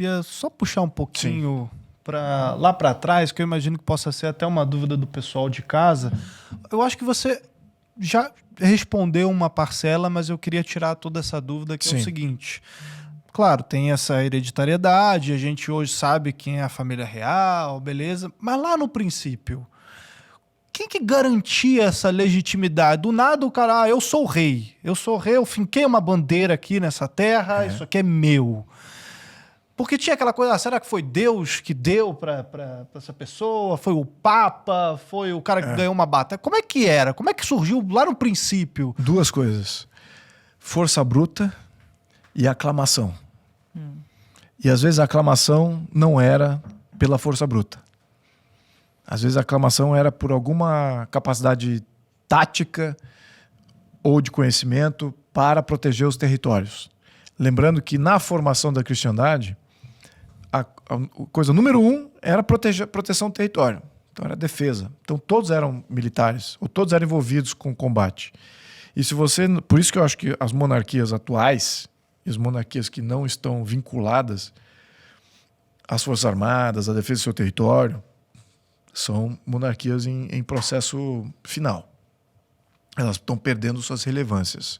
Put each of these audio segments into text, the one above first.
queria só puxar um pouquinho lá para trás, que eu imagino que possa ser até uma dúvida do pessoal de casa. Eu acho que você já respondeu uma parcela, mas eu queria tirar toda essa dúvida, que é o seguinte. Claro, tem essa hereditariedade, a gente hoje sabe quem é a família real, beleza, mas lá no princípio, quem que garantia essa legitimidade? Do nada o cara, eu sou o rei, eu finquei uma bandeira aqui nessa terra, isso aqui é meu. Porque tinha aquela coisa, será que foi Deus que deu para essa pessoa? Foi o Papa? Foi o cara que ganhou uma batalha? Como é que era? Como é que surgiu lá no princípio? Duas coisas. Força bruta e aclamação. E às vezes a aclamação não era pela força bruta. Às vezes a aclamação era por alguma capacidade tática ou de conhecimento para proteger os territórios. Lembrando que na formação da cristandade, a coisa número 1 era proteção do território. Então era defesa. Então todos eram militares, ou todos eram envolvidos com combate. E se você, por isso que eu acho que as monarquias atuais e as monarquias que não estão vinculadas às Forças Armadas, à defesa do seu território, são monarquias em processo final. Elas estão perdendo suas relevâncias.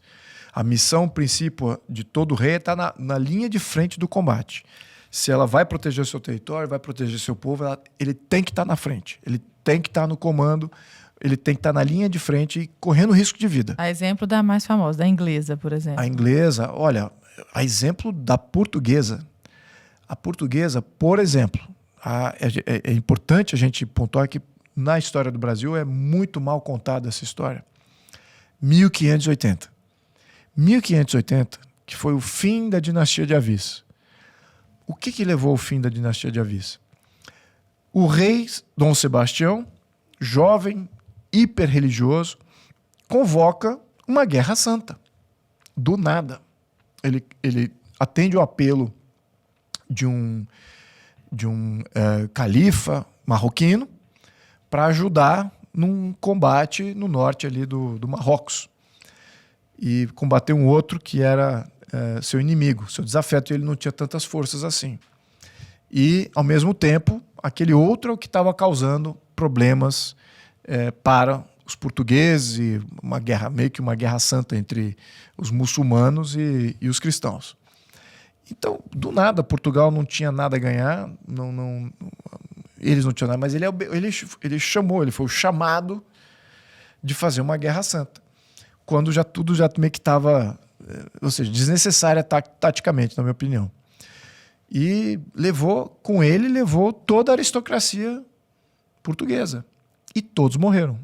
A missão, o princípio de todo rei está na linha de frente do combate. Se ela vai proteger o seu território, vai proteger seu povo, ele tem que estar na frente. Ele tem que estar no comando, ele tem que estar na linha de frente e correndo risco de vida. A exemplo da mais famosa, da inglesa, por exemplo. A inglesa, olha, a exemplo da portuguesa. A portuguesa, por exemplo, é importante a gente pontuar que na história do Brasil é muito mal contada essa história. 1580. 1580, que foi o fim da dinastia de Avis. O que levou ao fim da dinastia de Avis? O rei Dom Sebastião, jovem, hiper religioso, convoca uma guerra santa. Do nada. Ele atende o apelo de um califa marroquino para ajudar num combate no norte ali do Marrocos. E combater um outro que era seu inimigo, seu desafeto, e ele não tinha tantas forças assim. E, ao mesmo tempo, aquele outro é o que estava causando problemas para os portugueses, e uma guerra, meio que uma guerra santa entre os muçulmanos e os cristãos. Então, do nada, Portugal não tinha nada a ganhar, eles não tinham nada, mas ele chamou, ele foi o chamado de fazer uma guerra santa. Quando tudo já meio que estava, ou seja, desnecessária taticamente, na minha opinião. E levou toda a aristocracia portuguesa. E todos morreram.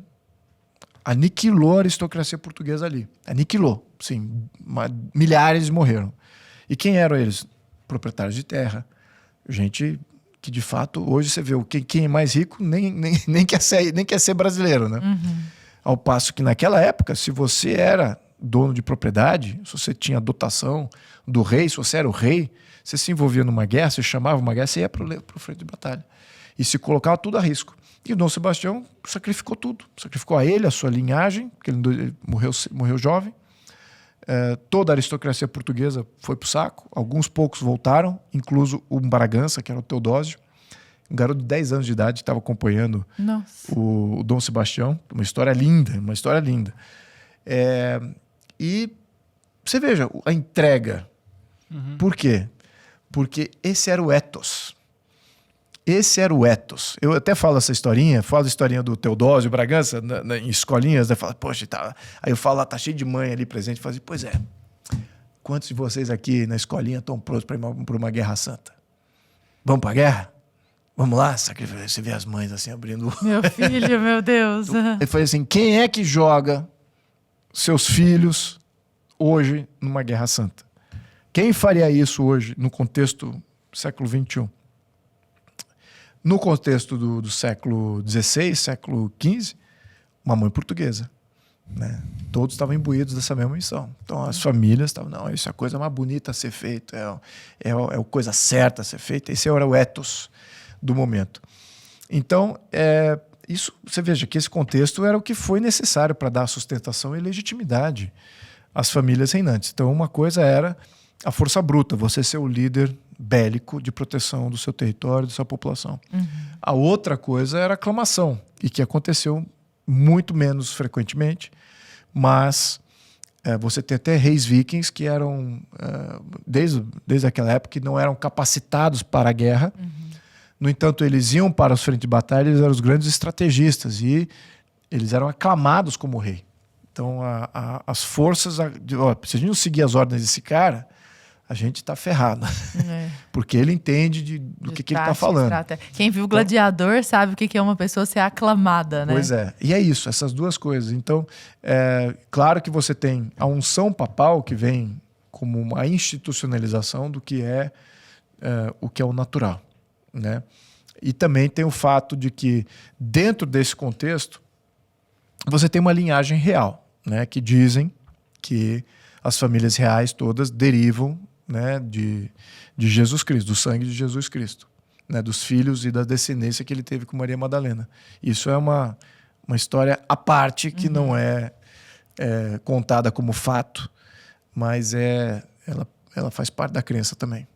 Aniquilou a aristocracia portuguesa ali. Aniquilou, sim. Milhares morreram. E quem eram eles? Proprietários de terra. Gente que, de fato, hoje você vê quem é mais rico nem quer ser brasileiro, né? Uhum. Ao passo que naquela época, se você era dono de propriedade, se você tinha dotação do rei, se você era o rei, você se envolvia numa guerra, você chamava uma guerra, você ia para o frente de batalha. E se colocava tudo a risco. E o Dom Sebastião sacrificou tudo. Sacrificou a ele, a sua linhagem, porque ele morreu jovem. Toda a aristocracia portuguesa foi para o saco. Alguns poucos voltaram, incluso o Bragança, que era o Teodósio. Um garoto de 10 anos de idade estava acompanhando o Dom Sebastião. Uma história linda, uma história linda. E você veja a entrega. Uhum. Por quê? Porque esse era o ethos. Esse era o ethos. Eu até falo essa historinha, falo a historinha do Teodósio Bragança em escolinhas, né? Falo, poxa, tá. Aí eu falo, tá cheio de mãe ali presente. Falo assim, pois é, quantos de vocês aqui na escolinha estão prontos para ir para uma guerra santa? Vamos para a guerra? Vamos lá? Você vê as mães assim abrindo... Meu filho, meu Deus. Ele falou assim, quem é que joga seus filhos hoje numa guerra santa? Quem faria isso hoje no contexto do século XXI? No contexto do século XVI, século XV, uma mãe portuguesa. Né? Todos estavam imbuídos dessa mesma missão. Então as famílias estavam, não, isso é a coisa mais bonita a ser feita, é a coisa certa a ser feita. Esse era o ethos do momento. Então, isso, você veja que esse contexto era o que foi necessário para dar sustentação e legitimidade às famílias reinantes. Então, uma coisa era a força bruta, você ser o líder bélico de proteção do seu território, da sua população. A outra coisa era a aclamação, e que aconteceu muito menos frequentemente, mas você tem até reis vikings que eram, desde aquela época, que não eram capacitados para a guerra. No entanto, eles iam para os frentes de batalha, eles eram os grandes estrategistas e eles eram aclamados como rei. Então, as forças... se a gente não seguir as ordens desse cara, a gente está ferrado. Porque ele entende do que ele está falando. Quem viu o Gladiador sabe o que é uma pessoa ser aclamada, né? Pois é. E é isso, essas duas coisas. Então, claro que você tem a unção papal, que vem como uma institucionalização do que é o que é o natural, né? E também tem o fato de que, dentro desse contexto, você tem uma linhagem real, né? Que dizem que as famílias reais todas derivam, né, de Jesus Cristo, do sangue de Jesus Cristo, né, dos filhos e da descendência que ele teve com Maria Madalena. Isso é uma história à parte que não é contada como fato, mas ela faz parte da crença também.